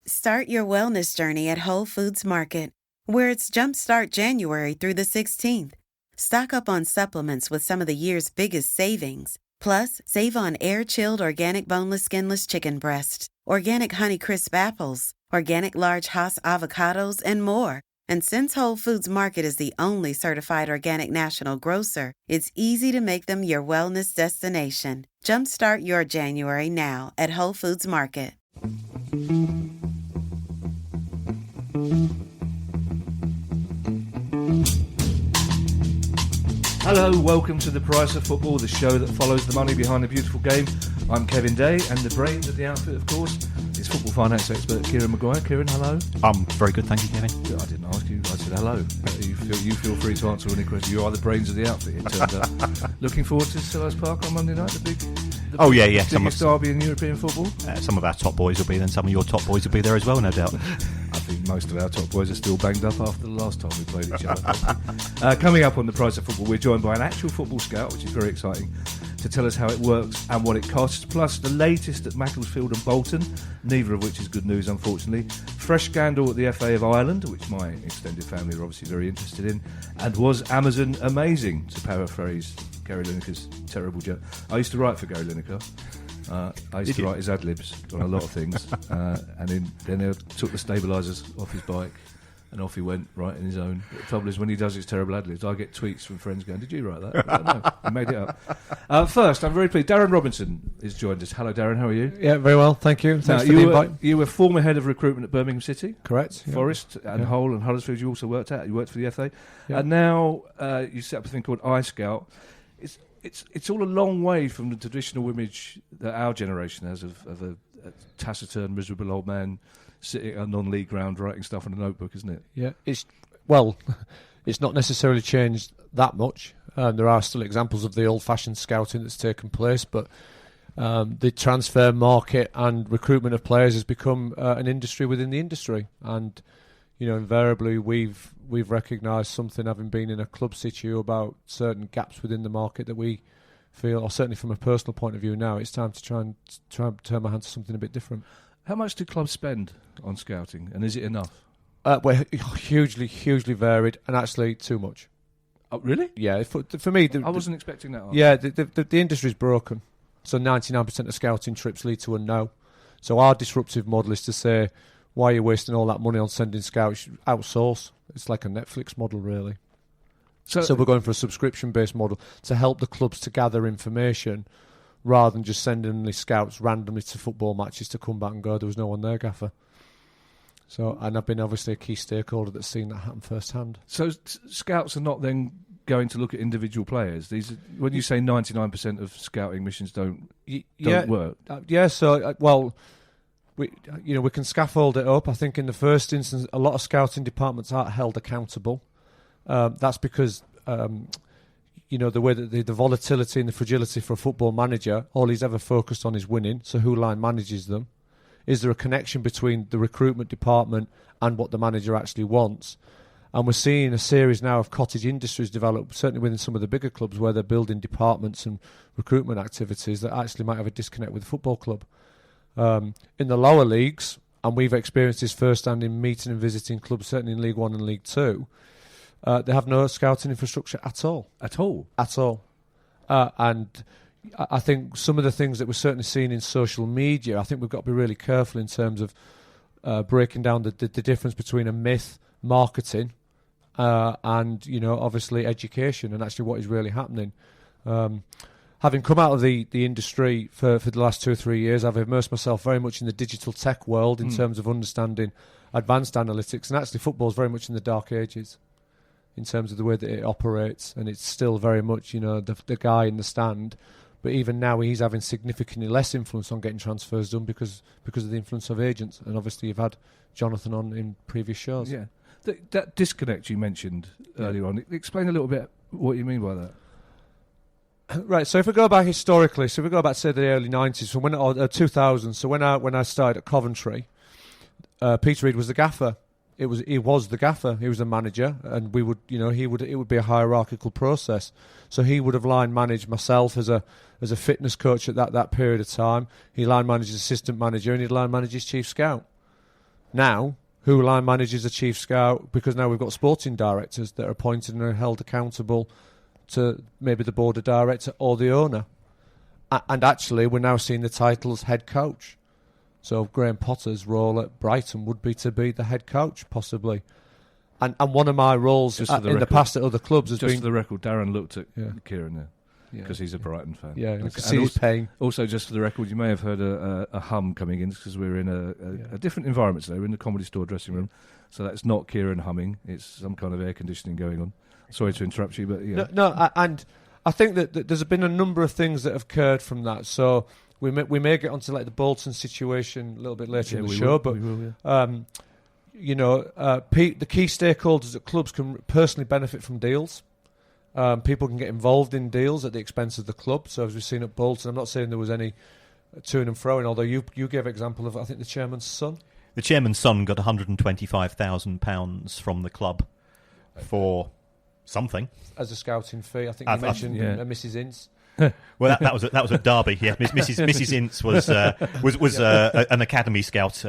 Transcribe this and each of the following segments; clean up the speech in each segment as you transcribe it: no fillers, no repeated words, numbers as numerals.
Start your wellness journey at Whole Foods Market, where it's Jumpstart January through the 16th. Stock up on supplements with some of the year's biggest savings. Plus, save on air-chilled organic boneless skinless chicken breasts, organic Honeycrisp apples, organic large Hass avocados, and more. And since Whole Foods Market is the only certified organic national grocer, it's easy to make them your wellness destination. Jumpstart your January now at Whole Foods Market. Hello, welcome to The Price of Football, the show that follows the money behind the beautiful game. I'm Kevin Day, and the brains of the outfit, of course, is football finance expert Kieran Maguire. Kieran, hello. I'm very good, thank you, Kevin. I didn't ask you, I said hello. You feel free to answer any question. You are the brains of the outfit, it turned out. Looking forward to Selhurst Park on Monday night, the biggest derby in European football. Some of our top boys will be there, and some of your top boys will be there as well, no doubt. I think most of our top boys are still banged up after the last time we played each other. Coming up on The Price of Football, we're joined by an actual football scout, which is very exciting, to tell us how it works and what it costs, plus the latest at Macclesfield and Bolton, neither of which is good news, unfortunately. Fresh scandal at the FA of Ireland, which my extended family are obviously very interested in, and was Amazon amazing, to paraphrase Gary Lineker's terrible joke. I used to write for Gary Lineker. I used to write his ad-libs on a lot of things, and then they took the stabilisers off his bike, and off he went, writing his own. But the trouble is, when he does his terrible ad-libs, I get tweets from friends going, "Did you write that?" I don't know. I made it up. First, I'm very pleased. Darren Robinson has joined us. Hello, Darren. How are you? Yeah, very well. Thank you. Thanks for the invite. You were former head of recruitment at Birmingham City. Correct. Forest and Hull and Huddersfield you also worked at. You worked for the FA. Yeah. And now you set up a thing called iScout. It's all a long way from the traditional image that our generation has of a taciturn, miserable old man sitting at a non-league ground writing stuff in a notebook, isn't it? Yeah, it's not necessarily changed that much. There are still examples of the old-fashioned scouting that's taken place, but the transfer market and recruitment of players has become an industry within the industry, and invariably we've recognised something, having been in a club situ, about certain gaps within the market that we feel, or certainly from a personal point of view now, it's time to try and turn my hand to something a bit different. How much do clubs spend on scouting, and is it enough? Well, hugely varied, and actually too much. Oh, really? Yeah, for me... I wasn't expecting that. Yeah, the industry's broken. So 99% of scouting trips lead to a no. So our disruptive model is to say, why are you wasting all that money on sending scouts? Outsource. It's like a Netflix model, really. So we're going for a subscription-based model to help the clubs to gather information rather than just sending the scouts randomly to football matches to come back and go, there was no one there, gaffer. So, and I've been obviously a key stakeholder that's seen that happen firsthand. So scouts are not then going to look at individual players. When you say 99% of scouting missions don't work. We can scaffold it up. I think in the first instance, a lot of scouting departments aren't held accountable. That's because the way that the volatility and the fragility for a football manager, all he's ever focused on is winning. So who line manages them? Is there a connection between the recruitment department and what the manager actually wants? And we're seeing a series now of cottage industries develop, certainly within some of the bigger clubs, where they're building departments and recruitment activities that actually might have a disconnect with the football club. In the lower leagues, and we've experienced this firsthand in meeting and visiting clubs, certainly in League One and League Two, they have no scouting infrastructure at all. At all? At all. And I think some of the things that we're certainly seeing in social media, I think we've got to be really careful in terms of breaking down the difference between a myth, marketing, and obviously education, and actually what is really happening. Having come out of the industry for the last 2 or 3 years, I've immersed myself very much in the digital tech world in terms of understanding advanced analytics, and actually football is very much in the dark ages in terms of the way that it operates, and it's still very much the guy in the stand. But even now, he's having significantly less influence on getting transfers done because of the influence of agents. And obviously, you've had Jonathan on in previous shows. Yeah, that disconnect you mentioned earlier on. Explain a little bit what you mean by that. Right. So if we go back historically, say to the early 90s, or 2000s. So when I started at Coventry, Peter Reid was the gaffer. He was the gaffer. He was the manager, and it would be a hierarchical process. So he would have line managed myself as a fitness coach at that period of time. He line managed his assistant manager, and he'd line manage his chief scout. Now, who will I manage as a chief scout? Because now we've got sporting directors that are appointed and are held accountable to maybe the board of director or the owner. And actually, we're now seeing the titles head coach. So Graham Potter's role at Brighton would be to be the head coach, possibly. And one of my roles in the past at other clubs has been... Just for the record, Darren looked at Kieran there. Because he's a Brighton fan. Yeah, you can see his pain. Also, just for the record, you may have heard a hum coming in because we're in a different environment today. We're in the Comedy Store dressing room, so that's not Kieran humming. It's some kind of air conditioning going on. Sorry to interrupt you, but yeah. No, and I think that there's been a number of things that have occurred from that. So we may get onto like the Bolton situation a little bit later in the show, but the key stakeholders at clubs can personally benefit from deals. People can get involved in deals at the expense of the club. So as we've seen at Bolton, I'm not saying there was any to and fro, although you gave an example of, I think, the chairman's son. The chairman's son got £125,000 from the club for something. As a scouting fee. I think you mentioned Mrs. Ince. Well, that was at Derby. Yeah, Mrs. Ince was an academy scout. She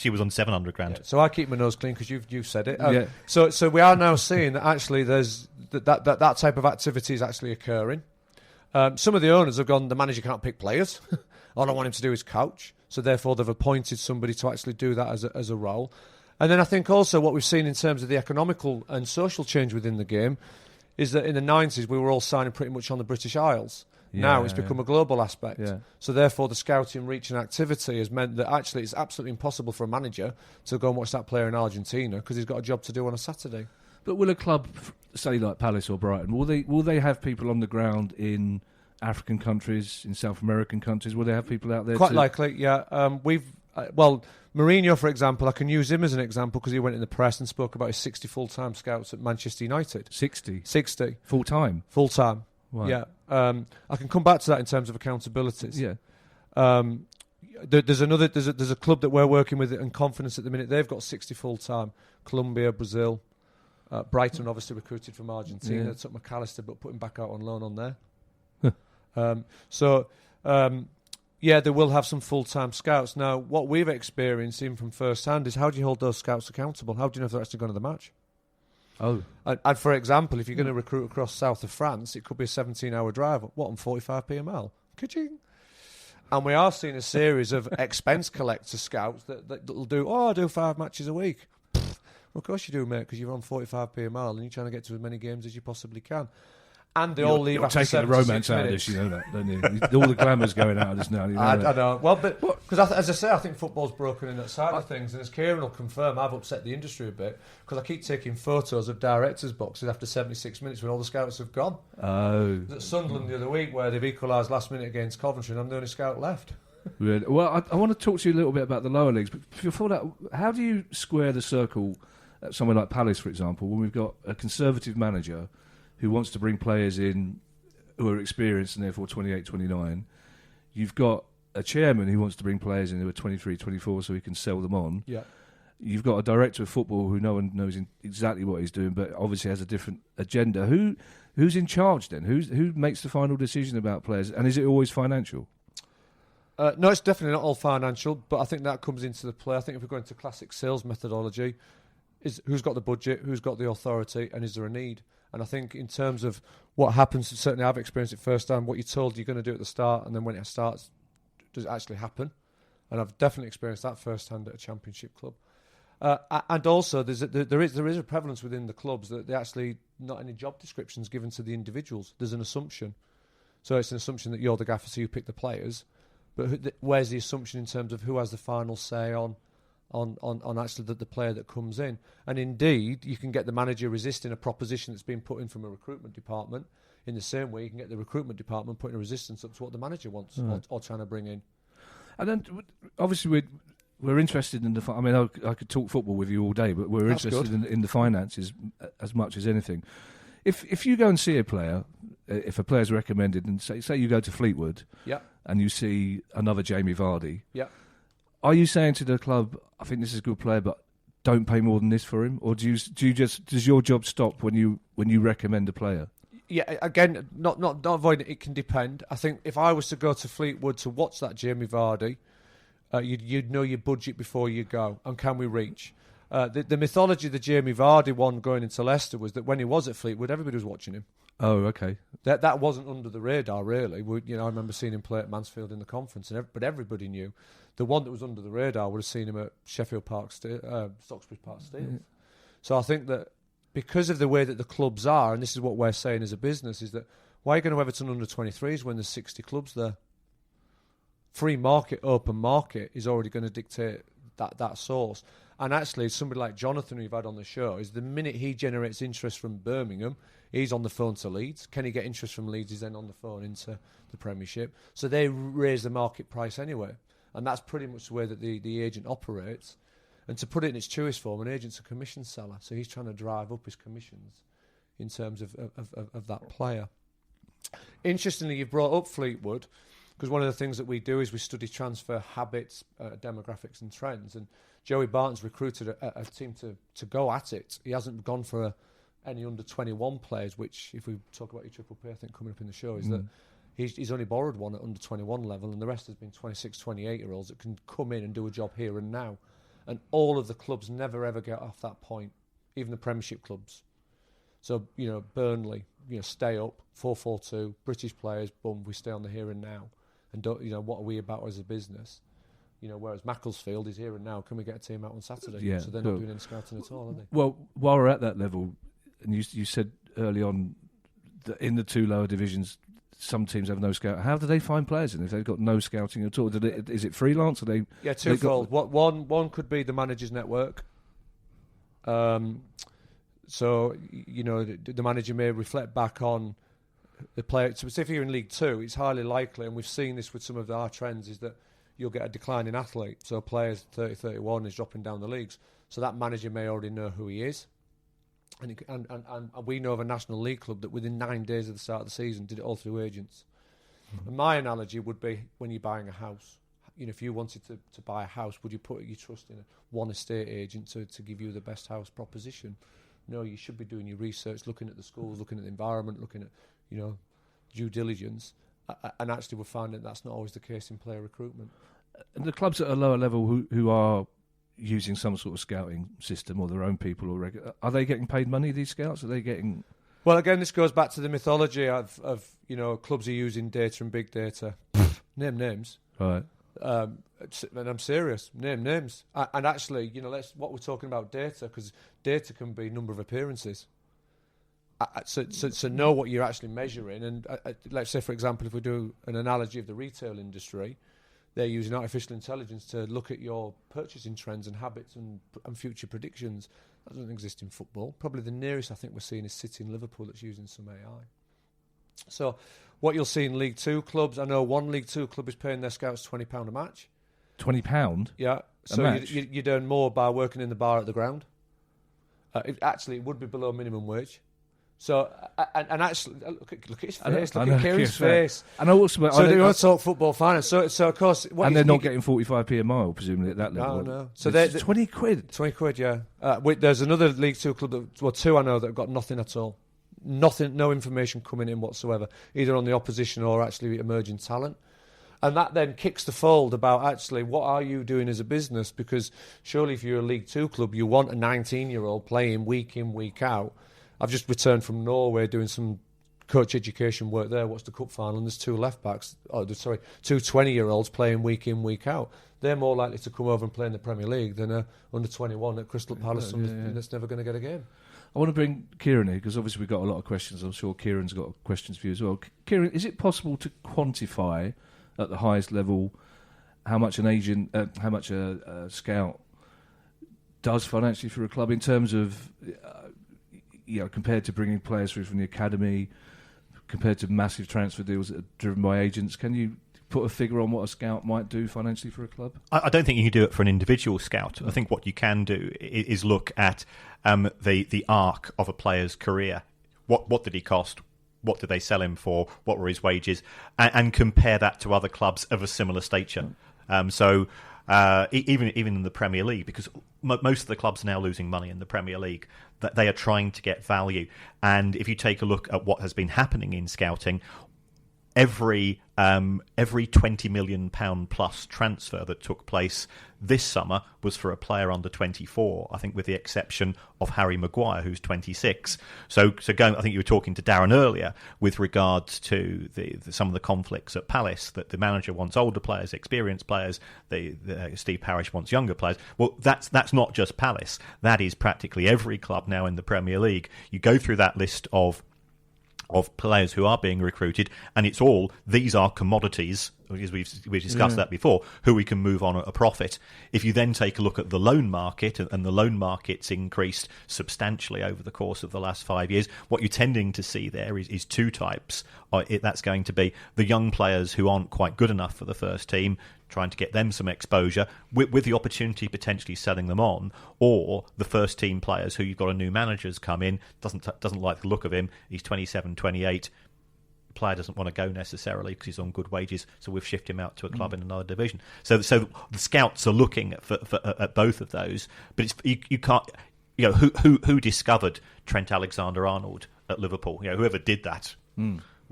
was on £700,000. Yeah. So I keep my nose clean because you've said it. So we are now seeing that actually there's that type of activity is actually occurring. Some of the owners have gone, the manager can't pick players. All I want him to do is coach. So therefore they've appointed somebody to actually do that as a role. And then I think also what we've seen in terms of the economical and social change within the game is that in the 90s we were all signing pretty much on the British Isles. Now it's become a global aspect. Yeah. So therefore the scouting reach and activity has meant that actually it's absolutely impossible for a manager to go and watch that player in Argentina because he's got a job to do on a Saturday. But will a club, say like Palace or Brighton, will they have people on the ground in African countries, in South American countries? Will they have people out there? Quite likely, yeah. Mourinho, for example, I can use him as an example because he went in the press and spoke about his 60 full-time scouts at Manchester United. 60? 60. Full-time? Full-time, wow. Yeah. I can come back to that in terms of accountabilities. Yeah. There's a club that we're working with in Confidence at the minute. They've got 60 full-time. Colombia, Brazil. Brighton obviously recruited from Argentina. Yeah. Took McAllister but put him back out on loan on there. They will have some full-time scouts. Now, what we've experienced, even from first hand, is how do you hold those scouts accountable? How do you know if they're actually going to the match? Oh. And for example, if you're going to recruit across south of France, it could be a 17-hour drive. What, on 45p a mile? Ka-ching. And we are seeing a series of expense collector scouts that'll do, I do 5 matches a week. Well, of course you do, mate, because you're on 45p a mile and you're trying to get to as many games as you possibly can. And they all leave after 76 minutes. You're taking the romance out of this, you know that, don't you? All the glamour's going out of this now. You know I know. Well, but because as I say, I think football's broken in that side of things. And as Kieran will confirm, I've upset the industry a bit because I keep taking photos of directors' boxes after 76 minutes when all the scouts have gone. Oh. At Sunderland the other week where they've equalised last minute against Coventry and I'm the only scout left. Really? Well, I want to talk to you a little bit about the lower leagues. But before that, how do you square the circle at somewhere like Palace, for example, when we've got a Conservative manager who wants to bring players in who are experienced and therefore 28, 29. You've got a chairman who wants to bring players in who are 23, 24 so he can sell them on. Yeah. You've got a director of football who no one knows exactly what he's doing but obviously has a different agenda. Who's in charge then? Who makes the final decision about players? And is it always financial? No, it's definitely not all financial, but I think that comes into the play. I think if we're going to classic sales methodology, is who's got the budget, who's got the authority, and is there a need? And I think in terms of what happens, certainly I've experienced it firsthand, what you're told you're going to do at the start, and then when it starts, does it actually happen? And I've definitely experienced that firsthand at a championship club. And also, there is a prevalence within the clubs that they actually not any job descriptions given to the individuals. There's an assumption. So it's an assumption that you're the gaffer, so you pick the players. But where's the assumption in terms of who has the final say on actually the player that comes in? And indeed, you can get the manager resisting a proposition that's been put in from a recruitment department in the same way you can get the recruitment department putting a resistance up to what the manager wants or trying to bring in. And then, obviously, we're interested in the... I mean, I could talk football with you all day, but we're interested in the finances as much as anything. If you go and see a player, if a player's recommended, and say you go to Fleetwood, and you see another Jamie Vardy, are you saying to the club, I think this is a good player, but don't pay more than this for him, or does your job stop when you recommend a player? Yeah, again, not avoiding it. It can depend. I think if I was to go to Fleetwood to watch that Jamie Vardy, You'd know your budget before you go, and can we reach? The mythology of the Jamie Vardy one going into Leicester was that when he was at Fleetwood, everybody was watching him. Oh, okay. That wasn't under the radar, really. I remember seeing him play at Mansfield in the conference, but everybody knew. The one that was under the radar would have seen him at Sheffield Park, Stocksbridge Park Steel. So I think that because of the way that the clubs are, and this is what we're saying as a business, is that why are you going to Everton under 23s when there's 60 clubs there? Free market, open market is already going to dictate that source. And actually, somebody like Jonathan, who you've had on the show, is the minute he generates interest from Birmingham, he's on the phone to Leeds. Can he get interest from Leeds? He's then on the phone into the Premiership. So they raise the market price anyway. And that's pretty much the way that the agent operates. And to put it in its truest form, an agent's a commission seller. So he's trying to drive up his commissions in terms of that player. Interestingly, you've brought up Fleetwood, because one of the things that we do is we study transfer habits, demographics and trends. And Joey Barton's recruited a team to go at it. He hasn't gone for any under-21 players, which, if we talk about your Triple P, I think coming up in the show, is that he's only borrowed one at under-21 level, and the rest has been 26, 28-year-olds that can come in and do a job here and now. And all of the clubs never, ever get off that point, even the Premiership clubs. So, Burnley, stay up, 4-4-2, British players, boom, we stay on the here and now. And, what are we about as a business? Whereas Macclesfield is here and now. Can we get a team out on Saturday? Yeah, so they're not doing any scouting at all, are they? Well, while we're at that level, and you said early on that in the two lower divisions, some teams have no scout. How do they find players? And if they've got no scouting at all, is it freelance? Or they? Yeah, twofold. One could be the managers' network. So the manager may reflect back on the player. So if you're in League Two, it's highly likely, and we've seen this with some of our trends, is that you'll get a decline in athlete. So players 30, 31 is dropping down the leagues. So that manager may already know who he is. And we know of a National League club that within 9 days of the start of the season did it all through agents. Mm-hmm. And my analogy would be when you're buying a house. If you wanted to buy a house, would you put your trust in one estate agent to give you the best house proposition? No, you should be doing your research, looking at the schools, looking at the environment, looking at due diligence. And actually, we're finding that's not always the case in player recruitment. And the clubs at a lower level who are using some sort of scouting system or their own people, are they getting paid money, these scouts? Are they getting... Well, again, this goes back to the mythology of clubs are using data and big data. Name names. Right. And I'm serious. Name names. And actually, what we're talking about data, because data can be number of appearances. So know what you're actually measuring. And let's say, for example, if we do an analogy of the retail industry, they're using artificial intelligence to look at your purchasing trends and habits and future predictions. That doesn't exist in football. Probably the nearest I think we're seeing is City and Liverpool that's using some AI. So what you'll see in League Two clubs, I know one League Two club is paying their scouts £20 a match. £20? Yeah. So you'd earn more by working in the bar at the ground. It would be below minimum wage. So, and actually, look at his face. Look at Kieran's face. And also, so they want to talk football finance. So of course... And they're not getting 45p a mile, presumably, at that level. No. So it's 20 quid? 20 quid, yeah. There's another League Two club, two I know, that have got nothing at all. Nothing, no information coming in whatsoever, either on the opposition or actually emerging talent. And that then kicks the fold about actually what are you doing as a business? Because surely if you're a League Two club, you want a 19-year-old playing week in, week out. I've just returned from Norway doing some coach education work there. Watched the cup final and there's two left-backs, two 20-year-olds playing week in, week out. They're more likely to come over and play in the Premier League than a under-21 at Crystal Palace that's never going to get a game. I want to bring Kieran here because obviously we've got a lot of questions. I'm sure Kieran's got questions for you as well. Kieran, is it possible to quantify at the highest level how much a scout does financially for a club in terms of, compared to bringing players through from the academy, compared to massive transfer deals that are driven by agents? Can you put a figure on what a scout might do financially for a club? I don't think you can do it for an individual scout. I think what you can do is look at the arc of a player's career. What did he cost? What did they sell him for? What were his wages? And compare that to other clubs of a similar stature. Even in the Premier League, because most of the clubs are now losing money in the Premier League, that they are trying to get value. And if you take a look at what has been happening in scouting, every £20 million plus transfer that took place this summer was for a player under 24, I think with the exception of Harry Maguire, who's 26. So going, I think you were talking to Darren earlier with regards to some of the conflicts at Palace, that the manager wants older players, experienced players, Steve Parish wants younger players. Well, that's not just Palace. That is practically every club now in the Premier League. You go through that list of players who are being recruited, and it's all, these are commodities, as we've discussed that before, who we can move on at a profit. If you then take a look at the loan market, and the loan market's increased substantially over the course of the last 5 years, what you're tending to see there is two types. That's going to be the young players who aren't quite good enough for the first team, trying to get them some exposure with the opportunity potentially selling them on, or the first team players who you've got a new manager's come in, doesn't like the look of him, he's 27, 28, player doesn't want to go necessarily because he's on good wages, so we've shifted him out to a club in another division. So the scouts are looking at both of those, but you can't, who discovered Trent Alexander-Arnold at Liverpool? Whoever did that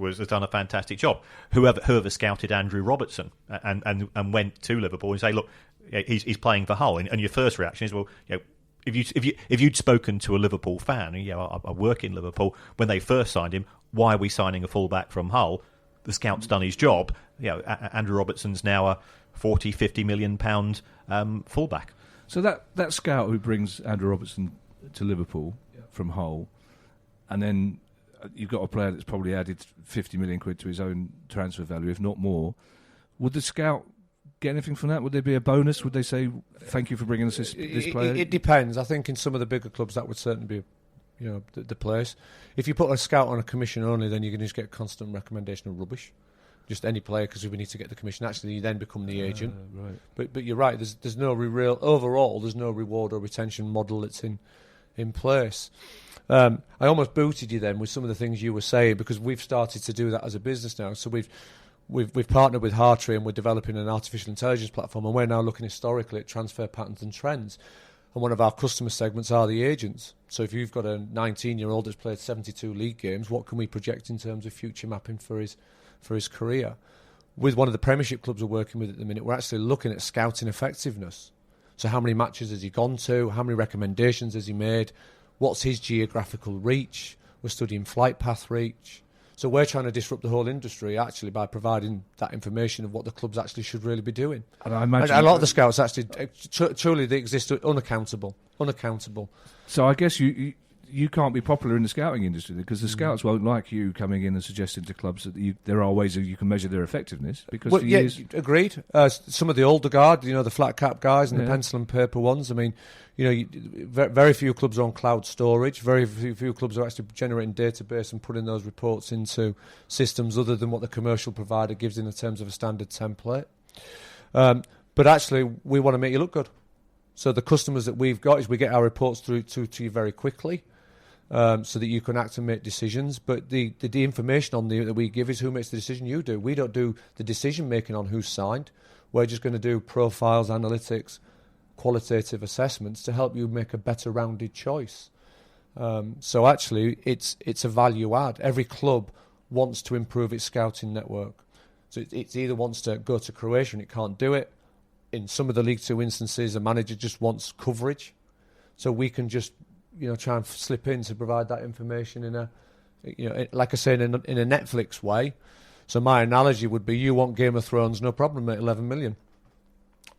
has done a fantastic job. Whoever scouted Andrew Robertson and went to Liverpool and say, look, he's playing for Hull, and your first reaction is, well, if you'd spoken to a Liverpool fan, I work in Liverpool, when they first signed him, why are we signing a fullback from Hull? The scout's done his job. Andrew Robertson's now a 40, 50 million pound fullback. So that scout who brings Andrew Robertson to Liverpool from Hull, and then you've got a player that's probably added 50 million quid to his own transfer value, if not more. Would the scout get anything from that? Would there be a bonus? Would they say, thank you for bringing us this player? It depends. I think in some of the bigger clubs that would certainly be the place. If you put a scout on a commission only, then you're going to just get constant recommendation of rubbish. Just any player, because we need to get the commission. Actually, you then become the agent. Right. But you're right. There's no real overall. There's no reward or retention model that's in place. I almost booted you then with some of the things you were saying, because we've started to do that as a business now. So we've partnered with Hartree, and we're developing an artificial intelligence platform, and we're now looking historically at transfer patterns and trends. And one of our customer segments are the agents. So if you've got a 19-year-old that's played 72 league games, what can we project in terms of future mapping for his career? With one of the Premiership clubs we're working with at the minute, we're actually looking at scouting effectiveness. So how many matches has he gone to? How many recommendations has he made? What's his geographical reach? We're studying flight path reach. So we're trying to disrupt the whole industry actually by providing that information of what the clubs actually should really be doing. And I imagine a lot of the scouts actually truly they exist unaccountable. So I guess you can't be popular in the scouting industry because the scouts won't like you coming in and suggesting to clubs that there are ways that you can measure their effectiveness. Because agreed. Some of the older guard, the flat cap guys and the pencil and paper ones. I mean, very few clubs are on cloud storage. Very few clubs are actually generating database and putting those reports into systems other than what the commercial provider gives in terms of a standard template. But actually, we want to make you look good. So the customers that we've got is we get our reports through to you very quickly. So that you can act and make decisions. But the information that we give is who makes the decision. You do. We don't do the decision making on who's signed. We're just going to do profiles, analytics, qualitative assessments to help you make a better rounded choice. So actually, it's a value add. Every club wants to improve its scouting network. So it either wants to go to Croatia and it can't do it. In some of the League Two instances, a manager just wants coverage. So we can just try and slip in to provide that information in a, like I say, in a Netflix way. So my analogy would be, you want Game of Thrones, no problem, mate, 11 million.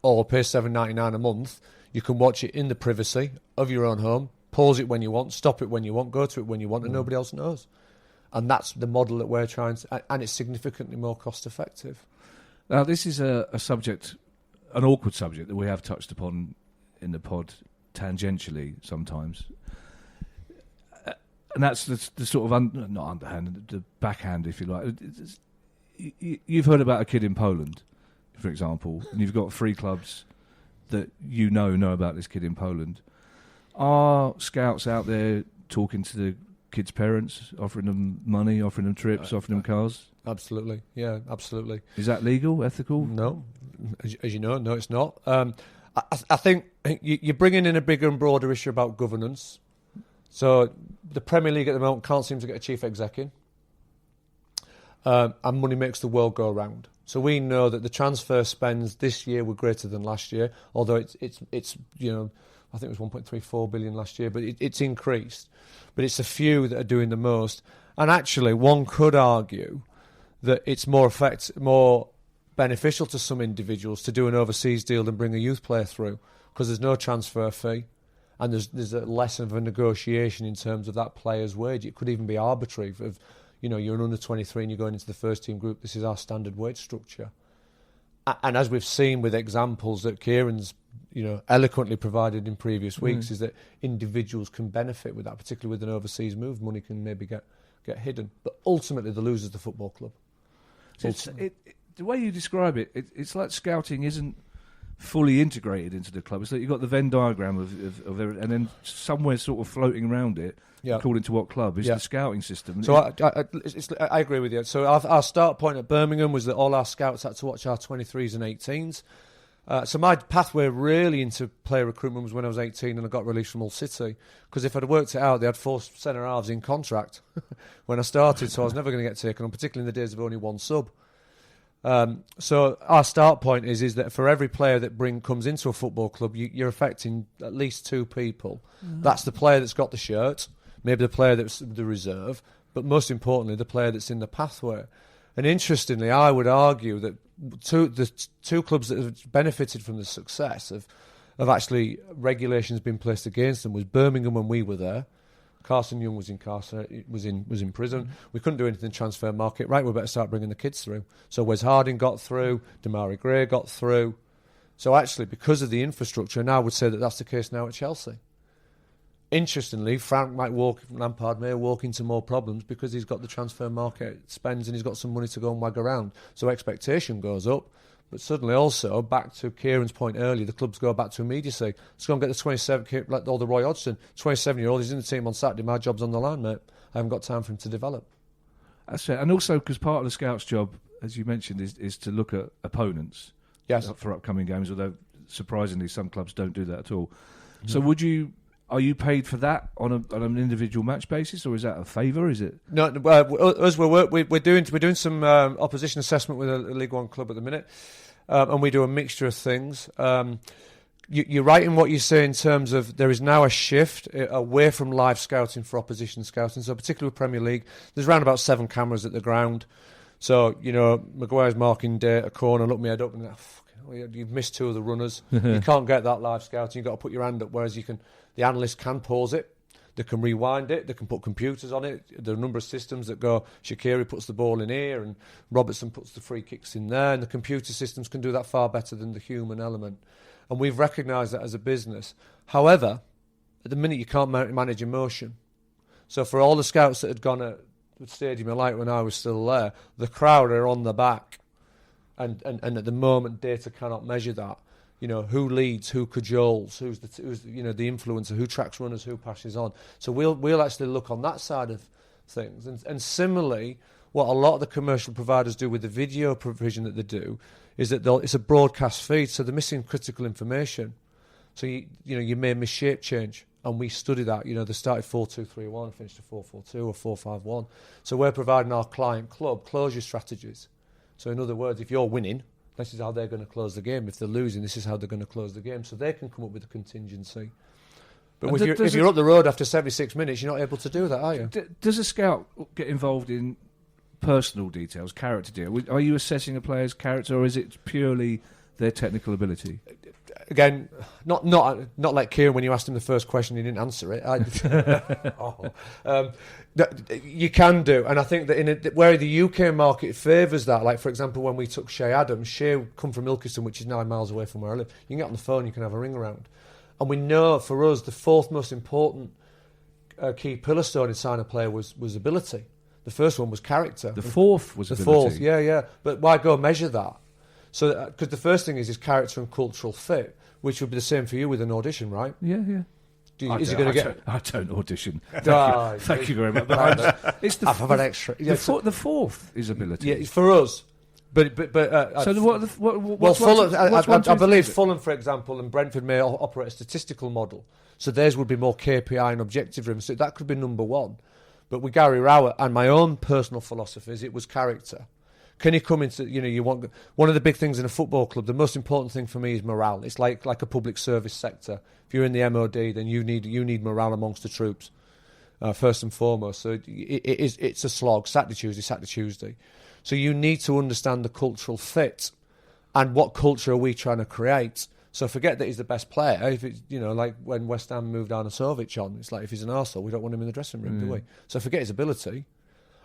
Or pay $7.99 a month. You can watch it in the privacy of your own home, pause it when you want, stop it when you want, go to it when you want, and nobody else knows. And that's the model that we're trying to, and it's significantly more cost effective. Now, this is a subject, an awkward subject that we have touched upon in the pod tangentially sometimes. And that's the sort of, not underhand, the backhand, if you like. You've heard about a kid in Poland, for example, and you've got 3 clubs that know about this kid in Poland. Are scouts out there talking to the kids' parents, offering them money, offering them trips, offering them cars? Absolutely, yeah, absolutely. Is that legal, ethical? No, as you know, no, it's not. I think you're bringing in a bigger and broader issue about governance. So the Premier League at the moment can't seem to get a chief exec in. and money makes the world go round. So we know that the transfer spends this year were greater than last year, although it's I think it was 1.34 billion last year, but it's increased. But it's a few that are doing the most. And actually, one could argue that it's more beneficial to some individuals to do an overseas deal than bring a youth player through, because there's no transfer fee, and there's a less of a negotiation in terms of that player's wage. It could even be arbitrary. You're an under 23 and you're going into the first team group. This is our standard wage structure. And as we've seen with examples that Kieran's eloquently provided in previous weeks, is that individuals can benefit with that, particularly with an overseas move. Money can maybe get hidden, but ultimately the loser's the football club. The way you describe it, it's like scouting isn't fully integrated into the club. It's like you've got the Venn diagram of everything, and then somewhere sort of floating around it, according to what club, is the scouting system. So I agree with you. So our start point at Birmingham was that all our scouts had to watch our 23s and 18s. So my pathway really into player recruitment was when I was 18 and I got released from Hull City. Because if I'd worked it out, they had 4 centre-halves in contract when I started, so I was never going to get taken on, particularly in the days of only one sub. So our start point is that for every player that comes into a football club, you're affecting at least 2 people. Mm-hmm. That's the player that's got the shirt, maybe the player that's the reserve, but most importantly, the player that's in the pathway. And interestingly, I would argue that the two clubs that have benefited from the success of actually regulations being placed against them was Birmingham when we were there. Carson Young was in prison. Mm-hmm. We couldn't do anything in the transfer market. Right, we better start bringing the kids through. So Wes Harding got through, Damari Gray got through. So actually, because of the infrastructure, and I would say that that's the case now at Chelsea. Interestingly, Lampard may walk into more problems because he's got the transfer market spends and he's got some money to go and wag around. So expectation goes up. But suddenly also, back to Kieran's point earlier, the clubs go back to immediacy. Let's go and get the 27, like all the Roy Hodgson, 27-year-old, he's in the team on Saturday, my job's on the line, mate. I haven't got time for him to develop. That's it. And also, because part of the scout's job, as you mentioned, is to look at opponents for upcoming games, although surprisingly some clubs don't do that at all. Mm-hmm. So are you paid for that on an individual match basis, or is that a favour? Is it? No, us we're doing some opposition assessment with a League One club at the minute, and we do a mixture of things. You're right in what you say in terms of there is now a shift away from live scouting for opposition scouting. So particularly with Premier League, there's around about 7 cameras at the ground. So Maguire's marking a corner, look my head up, and you've missed 2 of the runners. You can't get that live scouting. You've got to put your hand up, whereas the analyst can pause it, they can rewind it, they can put computers on it. There are a number of systems that go, Shaqiri puts the ball in here and Robertson puts the free kicks in there, and the computer systems can do that far better than the human element. And we've recognised that as a business. However, at the minute you can't manage emotion. So for all the scouts that had gone at the Stadium of Light when I was still there, the crowd are on the back. And at the moment, data cannot measure that. Who leads, who cajoles, who's the influencer, who tracks runners, who passes on. So we'll actually look on that side of things. And similarly, what a lot of the commercial providers do with the video provision that they do is that it's a broadcast feed, so they're missing critical information. So you may miss shape change, and we study that. They started 4-2-3-1, finished to 4-4-2 or 4-5-1. So we're providing our client club closure strategies. So in other words, if you're winning, this is how they're going to close the game. If they're losing, this is how they're going to close the game. So they can come up with a contingency. But if you're up the road after 76 minutes, you're not able to do that, are you? Does a scout get involved in personal details, character details? Are you assessing a player's character, or is it purely their technical ability? Again, not like Kieran when you asked him the first question, he didn't answer it. You can do, and I think that where the UK market favours that, like for example when we took Shea Adams, Shea come from Ilkeston, which is 9 miles away from where I live. You can get on the phone, you can have a ring around, and we know for us the 4th most important key pillar stone in signing a player was ability. The first one was character. The 4th was the ability. 4th, yeah. But why go measure that? So, because the first thing is character and cultural fit, which would be the same for you with an audition, right? Yeah. I don't audition. Thank you very much. But it's the extra. The 4th is ability. Yeah, for us. But so I believe Fulham, for example, and Brentford may operate a statistical model. So theirs would be more KPI and objective driven. So that could be number 1. But with Gary Rowett and my own personal philosophies, it was character. Can you come into, you want one of the big things in a football club, the most important thing for me is morale. It's like a public service sector. If you're in the MOD, then you need morale amongst the troops, first and foremost. So it's a slog, Saturday, Tuesday. So you need to understand the cultural fit and what culture are we trying to create. So forget that he's the best player. If it's, like when West Ham moved Arnautovic on, it's like if he's an arsehole, we don't want him in the dressing room, do we? So forget his ability.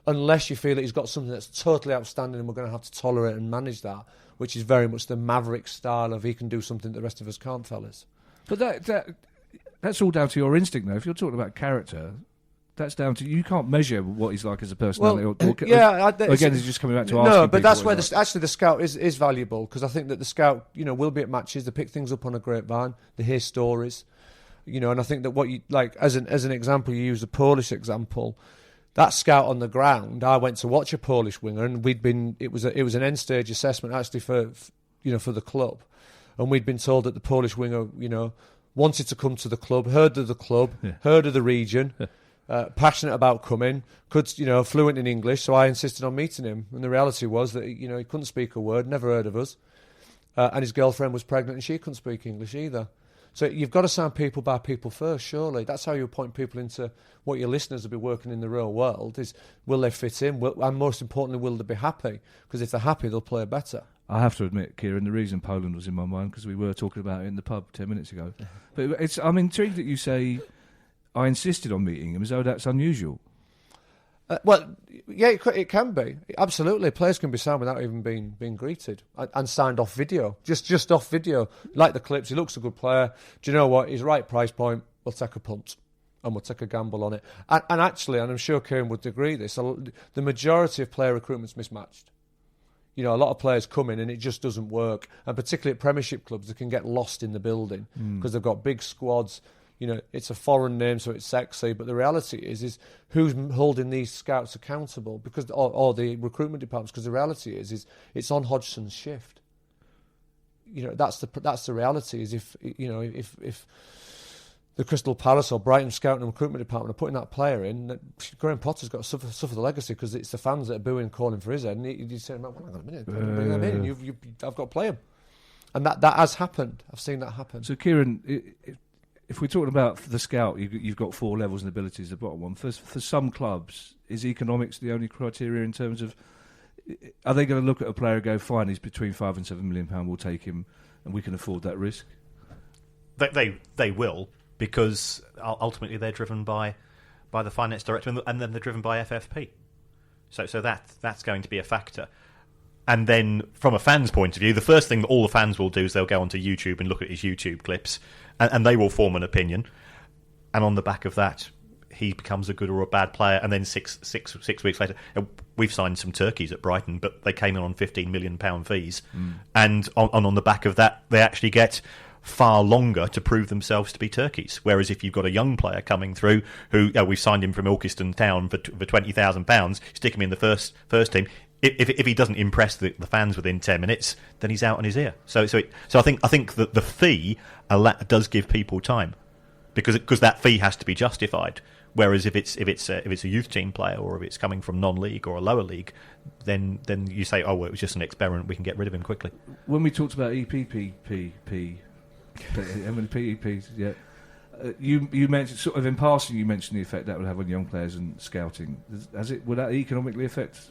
Unless you feel that he's got something that's totally outstanding and we're going to have to tolerate and manage that, which is very much the Maverick style of he can do something that the rest of us can't, fellas. But that's all down to your instinct, though. If you're talking about character, that's down to... You can't measure what he's like as a personality. Again, it's just coming back to asking. No, but that's where the scout is valuable, because I think that the scout, will be at matches, they pick things up on a grapevine, they hear stories, and I think that what you... Like, as an example, you use the Polish example... That scout on the ground, I went to watch a Polish winger, and it was an end stage assessment actually for the club, and we'd been told that the Polish winger, wanted to come to the club, heard of the club, heard of the region, passionate about coming, fluent in English, so I insisted on meeting him, and the reality was that he couldn't speak a word, never heard of us, and his girlfriend was pregnant and she couldn't speak English either. So you've got to sound people by people first, surely. That's how you point people into what your listeners will be working in the real world, is will they fit in? And most importantly, will they be happy? Because if they're happy, they'll play better. I have to admit, Kieran, the reason Poland was in my mind, because we were talking about it in the pub 10 minutes ago. But I'm intrigued that you say, I insisted on meeting him, as though that's unusual. It can be. Absolutely. Players can be signed without even being greeted and signed off video. Just off video. Like the clips, he looks a good player. Do you know what? He's right price point. We'll take a punt and we'll take a gamble on it. And actually, and I'm sure Kieran would agree this, the majority of player recruitment's mismatched. A lot of players come in and it just doesn't work. And particularly at Premiership clubs, they can get lost in the building because they've got big squads. It's a foreign name, so it's sexy. But the reality is who's holding these scouts accountable, because or the recruitment departments? Because the reality is it's on Hodgson's shift. That's the reality. Is if the Crystal Palace or Brighton scouting and recruitment department are putting that player in, Graham Potter's got to suffer the legacy, because it's the fans that are booing, calling for his head, and he's saying, "Well, hang on a minute, bring them in. I've got to play him," and that has happened. I've seen that happen. So, Kieran, if we're talking about the scout, you've got 4 levels and abilities. The bottom one, for some clubs, is economics the only criteria in terms of? Are they going to look at a player and go, "Fine, he's between £5 and £7 million. We'll take him, and we can afford that risk"? They will, because ultimately they're driven by the finance director, and then they're driven by FFP. So that's going to be a factor. And then, from a fan's point of view, the first thing that all the fans will do is they'll go onto YouTube and look at his YouTube clips, and they will form an opinion. And on the back of that, he becomes a good or a bad player. And then six weeks later, we've signed some turkeys at Brighton, but they came in on £15 million fees. And on the back of that, they actually get far longer to prove themselves to be turkeys. Whereas if you've got a young player coming through who we've signed him from Ilkeston Town for £20,000, stick him in the first team. If he doesn't impress the fans within 10 minutes, then he's out on his ear. So I think that the fee does give people time, because that fee has to be justified. Whereas if it's a youth team player, or if it's coming from non-league or a lower league, then you say, oh, well, it was just an experiment, we can get rid of him quickly. When we talked about EPPP, how many PEPs? Yeah. You mentioned, sort of in passing, you mentioned the effect that would have on young players and scouting. Would that economically affect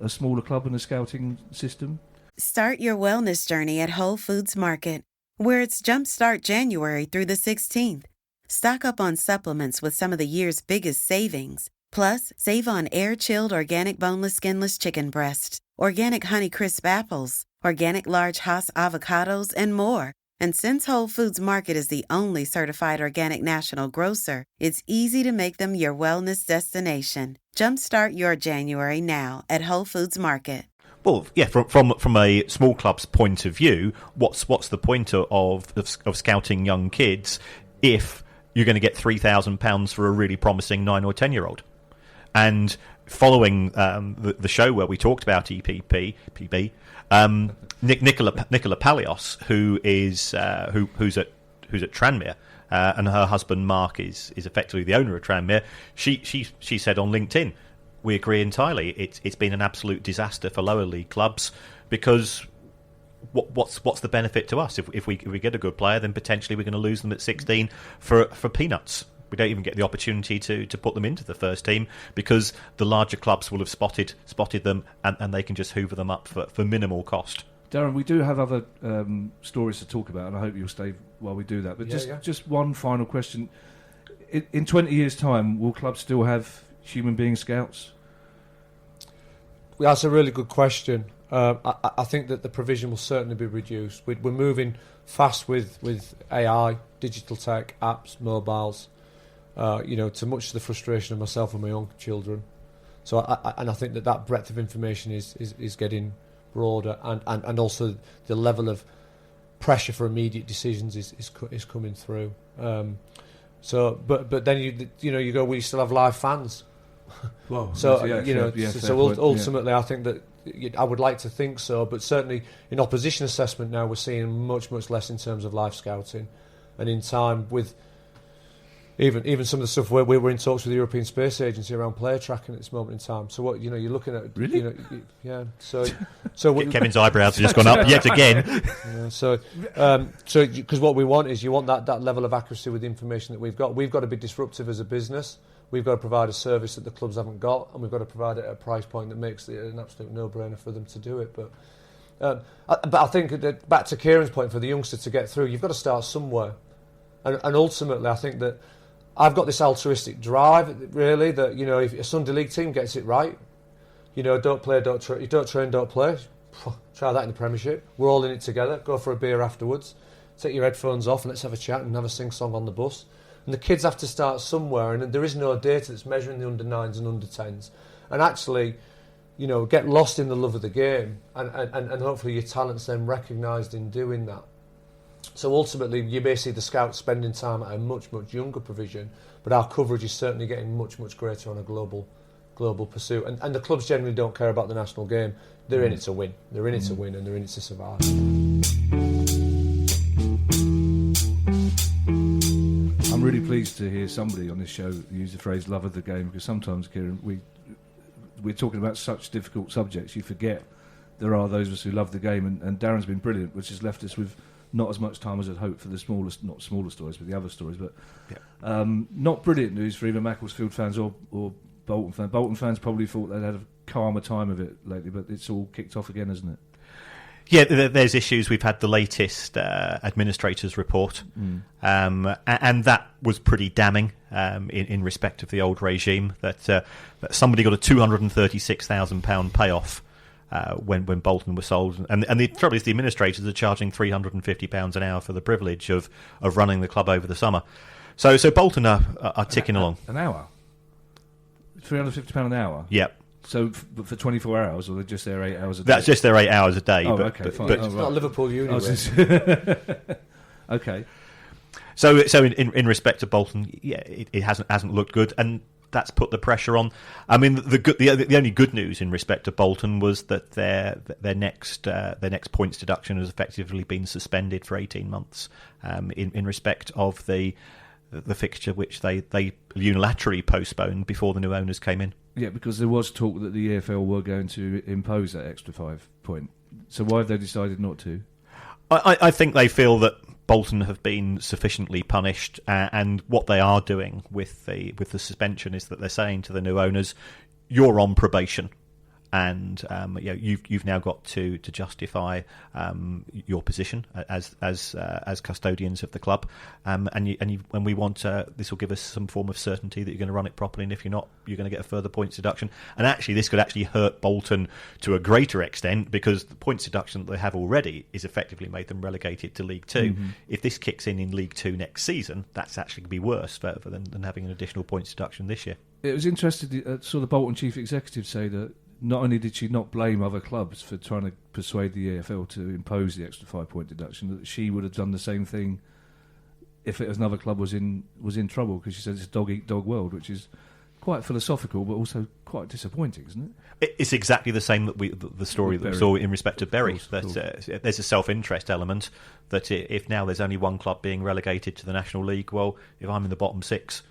a smaller club and a scouting system? Start your wellness journey at Whole Foods Market, where it's Jumpstart January through the 16th. Stock up on supplements with some of the year's biggest savings. Plus, save on air-chilled organic boneless skinless chicken breasts, organic Honeycrisp apples, organic large Hass avocados, and more. And since Whole Foods Market is the only certified organic national grocer, it's easy to make them your wellness destination. Jumpstart your January now at Whole Foods Market. Well, yeah, from a small club's point of view, what's the point of scouting young kids if you're going to get £3,000 for a really promising 9 or 10-year-old? And following the show where we talked about EPP, Nicola Palios, who's at Tranmere, and her husband Mark is effectively the owner of Tranmere. She said on LinkedIn, we agree entirely. It's been an absolute disaster for lower league clubs because what's the benefit to us if we get a good player, then potentially we're going to lose them at 16 for peanuts. We don't even get the opportunity to put them into the first team because the larger clubs will have spotted them and they can just hoover them up for minimal cost. Darren, we do have other stories to talk about, and I hope you'll stay while we do that. But just one final question. In 20 years' time, will clubs still have human being scouts? That's a really good question. I think that the provision will certainly be reduced. We're moving fast with AI, digital tech, apps, mobiles, to much to the frustration of myself and my own children. So I think that breadth of information is getting broader, and also the level of pressure for immediate decisions is coming through. But then you go, well, you still have live fans. Well, ultimately, I think that I would like to think so, but certainly in opposition assessment now we're seeing much less in terms of live scouting, and in time with even some of the stuff where we're in talks with the European Space Agency around player tracking at this moment in time. So what you're looking at, really? Yeah. So Kevin's eyebrows have just gone up yet again. So because what we want is you want that level of accuracy with the information that we've got. We've got to be disruptive as a business. We've got to provide a service that the clubs haven't got, and we've got to provide it at a price point that makes it an absolute no-brainer for them to do it. But I think that back to Kieran's point, for the youngster to get through, you've got to start somewhere. And ultimately, I think that I've got this altruistic drive, really, that, if a Sunday League team gets it right, don't play, don't train, don't play. Try that in the Premiership. We're all in it together. Go for a beer afterwards. Take your headphones off and let's have a chat and have a sing-song on the bus. And the kids have to start somewhere, and there is no data that's measuring the under-9s and under-10s. And actually, get lost in the love of the game, and hopefully your talent's then recognised in doing that. So ultimately, you may see the scouts spending time at a much younger provision, but our coverage is certainly getting much greater on a global pursuit. And the clubs generally don't care about the national game. They're in it to win. They're in it to win, and they're in it to survive. I'm really pleased to hear somebody on this show use the phrase "love of the game," because sometimes, Kieran, we're talking about such difficult subjects, you forget there are those of us who love the game, and Darren's been brilliant, which has left us with not as much time as I'd hoped for the not smaller stories, but the other stories. But not brilliant news for either Macclesfield fans or Bolton fans. Bolton fans probably thought they'd had a calmer time of it lately, but it's all kicked off again, isn't it? Yeah, there's issues. We've had the latest administrators' report, and that was pretty damning in respect of the old regime, that somebody got a £236,000 payoff when Bolton were sold. And the trouble is the administrators are charging £350 an hour for the privilege of running the club over the summer. So Bolton are ticking along. An hour? £350 an hour? Yep. So for 24 hours, or they're just there 8 hours a day? That's just their 8 hours a day. Oh, okay, fine. But it's not Liverpool Uni. Okay. So in respect to Bolton, yeah, it hasn't looked good, and that's put the pressure on. I mean, the only good news in respect to Bolton was that their next points deduction has effectively been suspended for 18 months in respect of the fixture which they unilaterally postponed before the new owners came in. Yeah, because there was talk that the EFL were going to impose that extra 5 point. So why have they decided not to? I think they feel that Bolton have been sufficiently punished, and what they are doing with the suspension is that they're saying to the new owners, "You're on probation." And you've now got to justify your position as custodians of the club, and when we want this will give us some form of certainty that you're going to run it properly, and if you're not, you're going to get a further points deduction. And actually, this could actually hurt Bolton to a greater extent, because the points deduction that they have already is effectively made them relegated to League Two. Mm-hmm. If this kicks in League Two next season, that's actually going to be worse than having an additional points deduction this year. It was interesting. Saw the Bolton chief executive say that not only did she not blame other clubs for trying to persuade the EFL to impose the extra 5 point deduction, that she would have done the same thing if another club was in trouble, because she said it's a dog eat dog world, which is quite philosophical, but also quite disappointing, isn't it? It's exactly the same that the story that we saw in respect of Bury. That there's a self-interest element that if now there's only one club being relegated to the National League, well, if I'm in the bottom six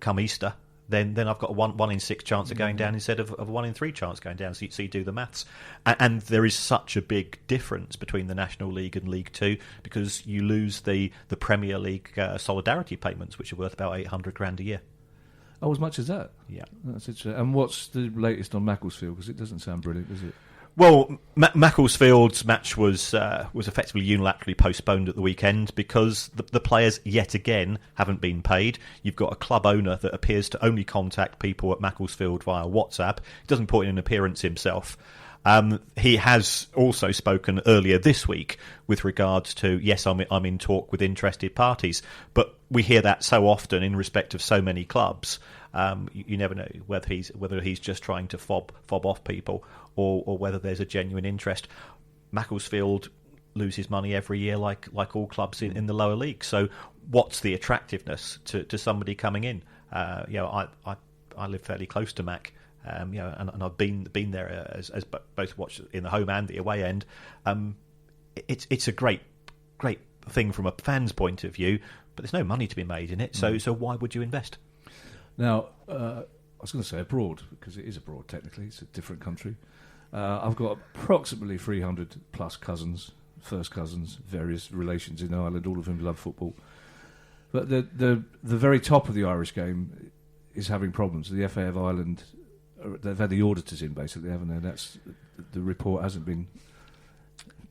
come Easter, then I've got a 1 in 6 chance of going down instead of a 1 in 3 chance going down. So you do the maths, and there is such a big difference between the National League and League Two because you lose the Premier League solidarity payments, which are worth about $800,000 a year. Oh, as much as that? Yeah. That's interesting. And what's the latest on Macclesfield? Because it doesn't sound brilliant, does it? Well, Macclesfield's match was effectively unilaterally postponed at the weekend because the players yet again haven't been paid. You've got a club owner that appears to only contact people at Macclesfield via WhatsApp. He doesn't put in an appearance himself. He has also spoken earlier this week with regards to, yes, I'm in talk with interested parties, but we hear that so often in respect of so many clubs. You never know whether he's just trying to fob off people or whether there's a genuine interest. Macclesfield loses money every year like all clubs in the lower league. So what's the attractiveness to somebody coming in? I live fairly close to Mac. And I've been there as both watched in the home and the away end. It's a great thing from a fan's point of view, but there's no money to be made in it. So why would you invest? Now, I was going to say abroad because it is abroad technically. It's a different country. I've got approximately 300 plus cousins, first cousins, various relations in Ireland. All of whom love football. But the very top of the Irish game is having problems. The FA of Ireland. They've had the auditors in, basically, haven't they? That's the report hasn't been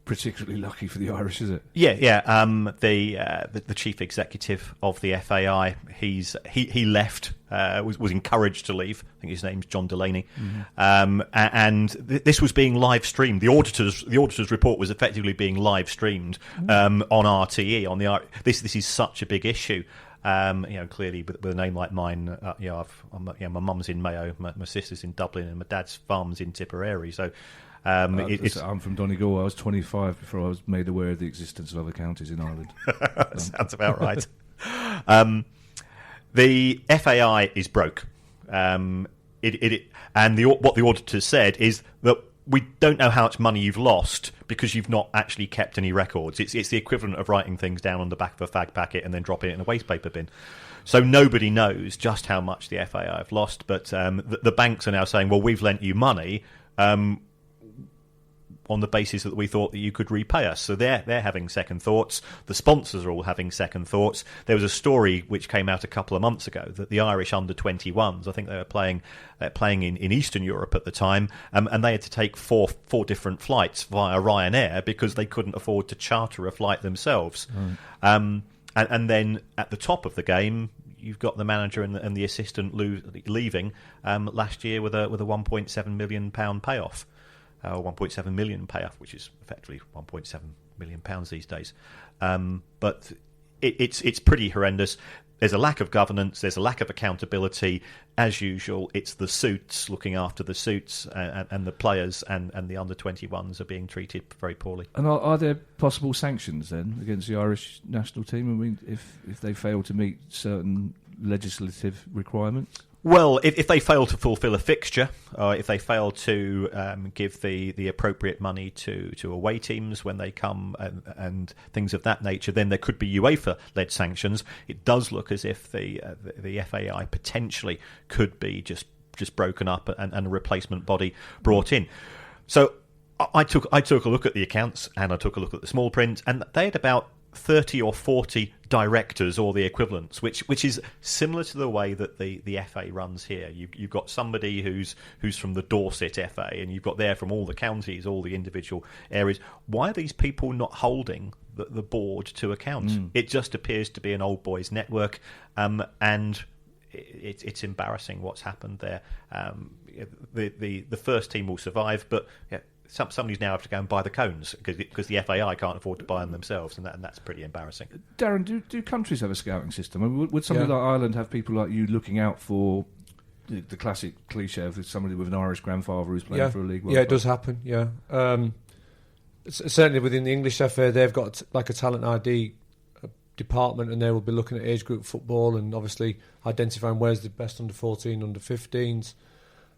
particularly lucky for the Irish, is it? Yeah. The chief executive of the FAI, he left. Was encouraged to leave. I think his name's John Delaney. Mm-hmm. And this was being live streamed. The auditors report was effectively being live streamed on RTE. This is such a big issue. Clearly with a name like mine, my mum's in Mayo, my sister's in Dublin, and my dad's farm's in Tipperary. So, I'm from Donegal. I was 25 before I was made aware of the existence of other counties in Ireland. Sounds about right. The FAI is broke. What the auditors said is that we don't know how much money you've lost because you've not actually kept any records. It's the equivalent of writing things down on the back of a fag packet and then dropping it in a waste paper bin. So nobody knows just how much the FAI have lost, but the banks are now saying, well, we've lent you money on the basis that we thought that you could repay us. So they're having second thoughts. The sponsors are all having second thoughts. There was a story which came out a couple of months ago that the Irish under-21s, I think they were playing in Eastern Europe at the time, and they had to take four different flights via Ryanair because they couldn't afford to charter a flight themselves. And then at the top of the game, you've got the manager and the assistant leaving last year with a £1.7 million payoff. 1.7 million payoff, which is effectively 1.7 million pounds these days. But it's pretty horrendous. There's a lack of governance. There's a lack of accountability. As usual, it's the suits looking after the suits, and the players and the under-21s are being treated very poorly. And are there possible sanctions then against the Irish national team? I mean, if they fail to meet certain legislative requirements? Well, if they fail to fulfil a fixture, or if they fail to give the appropriate money to away teams when they come and things of that nature, then there could be UEFA-led sanctions. It does look as if the FAI potentially could be just broken up and a replacement body brought in. So I took a look at the accounts and I took a look at the small print, and they had about 30 or 40 directors or the equivalents, which is similar to the way that the FA runs here. You've got somebody who's from the Dorset FA, and you've got there from all the counties, all the individual areas. Why are these people not holding the board to account? It just appears to be an old boys network, and it's embarrassing what's happened there. The first team will survive, but somebody's now have to go and buy the cones because the FAI can't afford to buy them themselves, and that's pretty embarrassing. Darren, do countries have a scouting system? I mean, would somebody like Ireland have people like you looking out for the classic cliche of somebody with an Irish grandfather who's playing for a league? Yeah, it does happen, yeah. Certainly within the English FA, they've got like a talent ID department, and they will be looking at age group football and obviously identifying where's the best under 14, under 15s.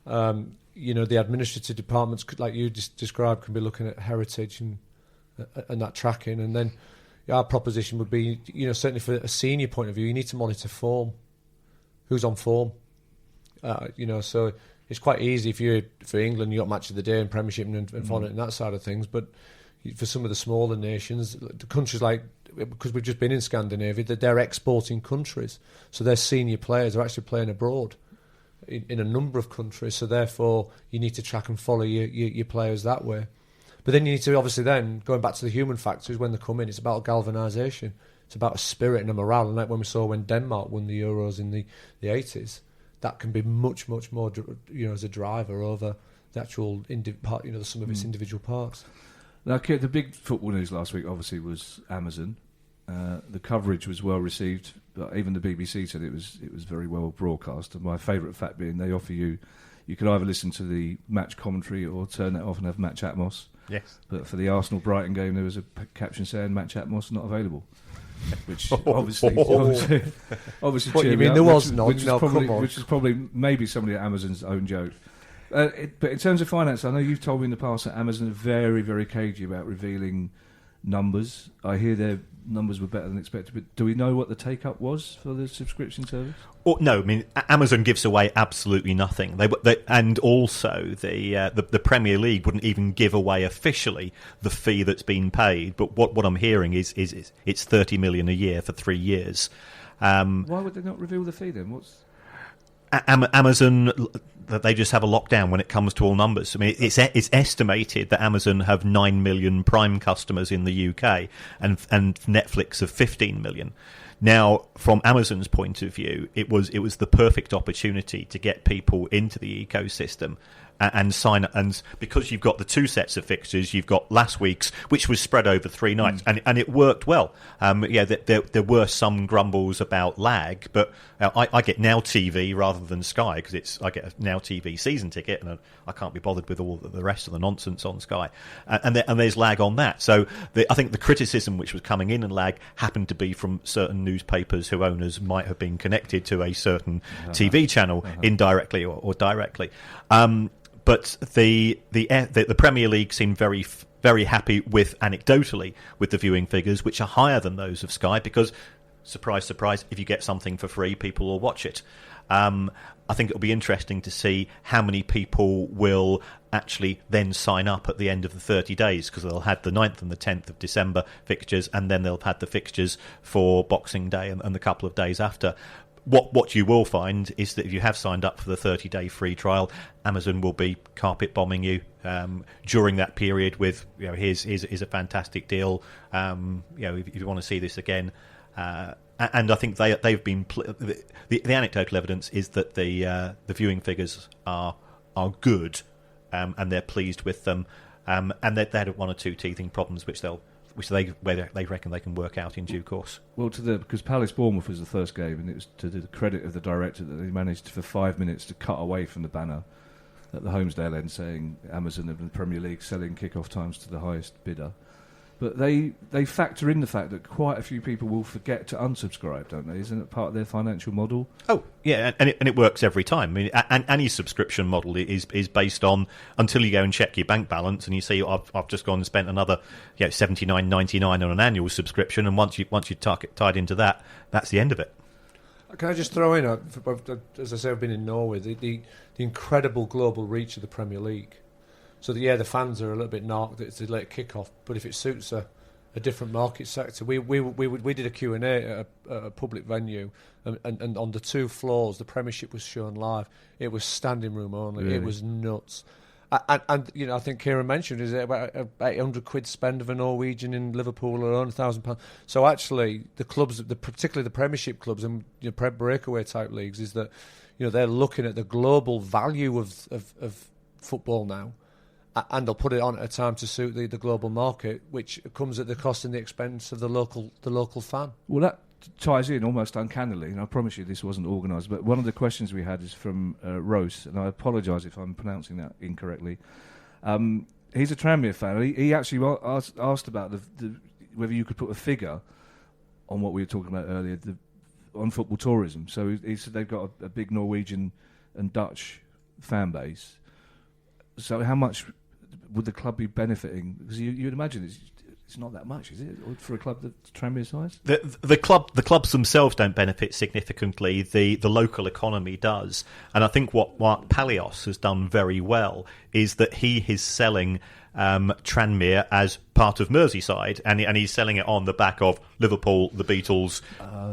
The administrative departments, like you described, can be looking at heritage and that tracking. And then our proposition would be, certainly for a senior point of view, you need to monitor form. Who's on form? So it's quite easy for England, you got match of the day and Premiership and following it and that side of things. But for some of the smaller nations, the countries because we've just been in Scandinavia, they're exporting countries. So their senior players are actually playing abroad in a number of countries. So therefore, you need to track and follow your players that way. But then you need to, obviously then, going back to the human factors, when they come in, it's about galvanisation. It's about a spirit and a morale. And like when we saw when Denmark won the Euros in the 80s, that can be much, much more, as a driver over the actual, the sum of its individual parts. Now, Kit, the big football news last week obviously was Amazon. The coverage was well received, but even the BBC said it was very well broadcast. And my favourite fact being they offer you could either listen to the match commentary or turn it off and have Match Atmos. Yes. But for the Arsenal-Brighton game, there was a caption saying Match Atmos not available. Which obviously what you mean? There was none. Which is probably maybe somebody at Amazon's own joke. But in terms of finance, I know you've told me in the past that Amazon are very, very cagey about revealing numbers. I hear their numbers were better than expected, but do we know what the take-up was for the subscription service? No, I mean, Amazon gives away absolutely nothing. And also the Premier League wouldn't even give away officially the fee that's been paid. But what I'm hearing is it's 30 million a year for 3 years. Why would they not reveal the fee then? Amazon, they just have a lockdown when it comes to all numbers. I mean, it's estimated that Amazon have 9 million Prime customers in the UK and Netflix have 15 million. Now, from Amazon's point of view, it was the perfect opportunity to get people into the ecosystem and sign up. And because you've got the two sets of fixtures, you've got last week's, which was spread over 3 nights, and it worked well. There were some grumbles about lag, but I get Now TV rather than Sky because I get a Now TV season ticket, and I can't be bothered with all the rest of the nonsense on Sky. And there's lag on that. So I think the criticism which was coming in and lag happened to be from certain newspapers whose owners might have been connected to a certain TV channel indirectly or directly. But the Premier League seemed very, very happy anecdotally with the viewing figures, which are higher than those of Sky, because, surprise, surprise, if you get something for free, people will watch it. I think it'll be interesting to see how many people will actually then sign up at the end of the 30 days, because they'll have the 9th and the 10th of December fixtures, and then they'll have had the fixtures for Boxing Day and the couple of days after. What you will find is that if you have signed up for the 30-day free trial, Amazon will be carpet bombing you during that period with, here's a fantastic deal. If you want to see this again, and I think they've been the anecdotal evidence is that the viewing figures are good, and they're pleased with them, and they had 1 or 2 teething problems which they reckon they can work out in due course. Well, because Palace Bournemouth was the first game, and it was to the credit of the director that they managed for 5 minutes to cut away from the banner at the Holmesdale end saying Amazon and the Premier League selling kick-off times to the highest bidder. But they factor in the fact that quite a few people will forget to unsubscribe, don't they? Isn't it part of their financial model? Oh, yeah, and it works every time. I mean, any subscription model is based on, until you go and check your bank balance and you see, I've just gone and spent another $79.99 on an annual subscription, and once you're tied into that, that's the end of it. Can I just throw in, as I say, I've been in Norway, the incredible global reach of the Premier League. So the fans are a little bit knocked that it's a late kick-off, but if it suits a different market sector, we did a Q&A at a public venue, and on the 2 floors, the Premiership was shown live. It was standing room only. Really? It was nuts. And I think Kieran mentioned, is it about £800 spend of a Norwegian in Liverpool alone, £1,000. So actually, the clubs, particularly the Premiership clubs and breakaway type leagues, is that they're looking at the global value of football now. And they'll put it on at a time to suit the global market, which comes at the cost and the expense of the local fan. Well, that ties in almost uncannily, and I promise you this wasn't organised, but one of the questions we had is from Rose, and I apologise if I'm pronouncing that incorrectly. He's a Tranmere fan. He actually asked about whether you could put a figure on what we were talking about earlier, on football tourism. So he said they've got a big Norwegian and Dutch fan base. So how much would the club be benefiting? Because you'd imagine it's not that much, is it, for a club that's Tranmere size? The clubs themselves don't benefit significantly. The local economy does, and I think what Mark Palios has done very well is that he is selling Tranmere as part of Merseyside, and he's selling it on the back of Liverpool, the Beatles,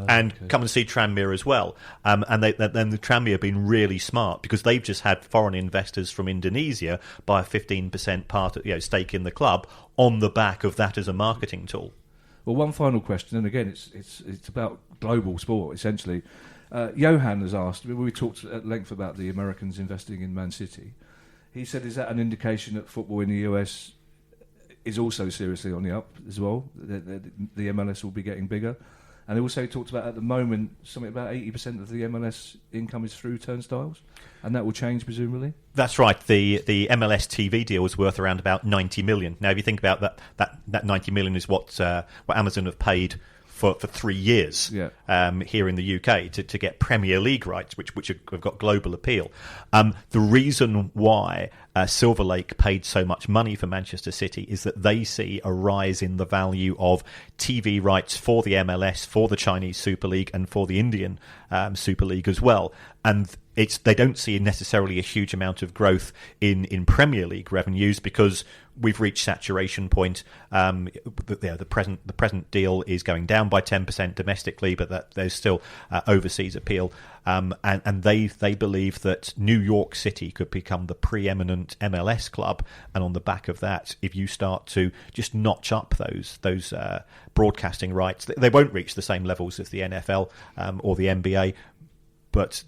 and come and see Tranmere as well. And then the Tranmere have been really smart because they've just had foreign investors from Indonesia buy a 15% stake in the club on the back of that as a marketing tool. Well, one final question, and again, it's about global sport essentially. Johan has asked. We talked at length about the Americans investing in Man City. He said, is that an indication that football in the US is also seriously on the up as well? The MLS will be getting bigger. And he also talked about, at the moment, something about 80% of the MLS income is through turnstiles, and that will change, presumably? That's right. The MLS TV deal was worth around about 90 million. Now, if you think about that 90 million is what Amazon have paid for 3 years here in the UK to get Premier League rights, which have got global appeal. The reason why Silver Lake paid so much money for Manchester City is that they see a rise in the value of TV rights for the MLS, for the Chinese Super League, and for the Indian Super League as well. And they don't see necessarily a huge amount of growth in Premier League revenues because we've reached saturation point. The present deal is going down by 10% domestically, but there's still overseas appeal. And they believe that New York City could become the preeminent MLS club, and on the back of that, if you start to just notch up those broadcasting rights, they won't reach the same levels as the NFL or the NBA, but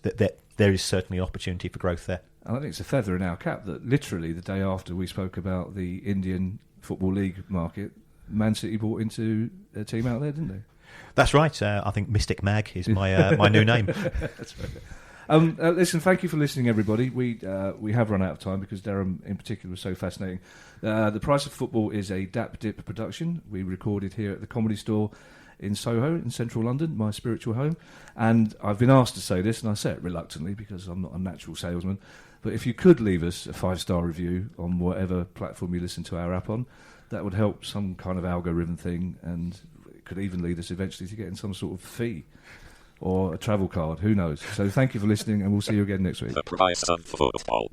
there is certainly an opportunity for growth there. And I think it's a feather in our cap that literally the day after we spoke about the Indian Football League market, Man City bought into a team out there, didn't they? That's right. I think Mystic Mag is my new name. That's right. Listen, thank you for listening, everybody. We have run out of time because Durham in particular was so fascinating. The Price of Football is a Dap Dip production. We recorded here at the Comedy Store in Soho, in central London, my spiritual home. And I've been asked to say this, and I say it reluctantly because I'm not a natural salesman, but if you could leave us a 5-star review on whatever platform you listen to our app on, that would help some kind of algorithm thing, and it could even lead us eventually to getting some sort of fee or a travel card, who knows. So thank you for listening, and we'll see you again next week. The Price of Football.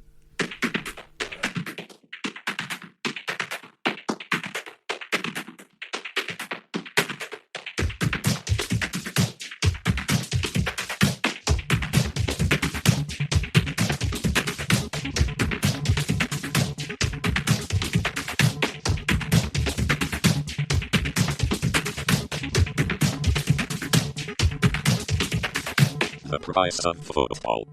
The Price of Football.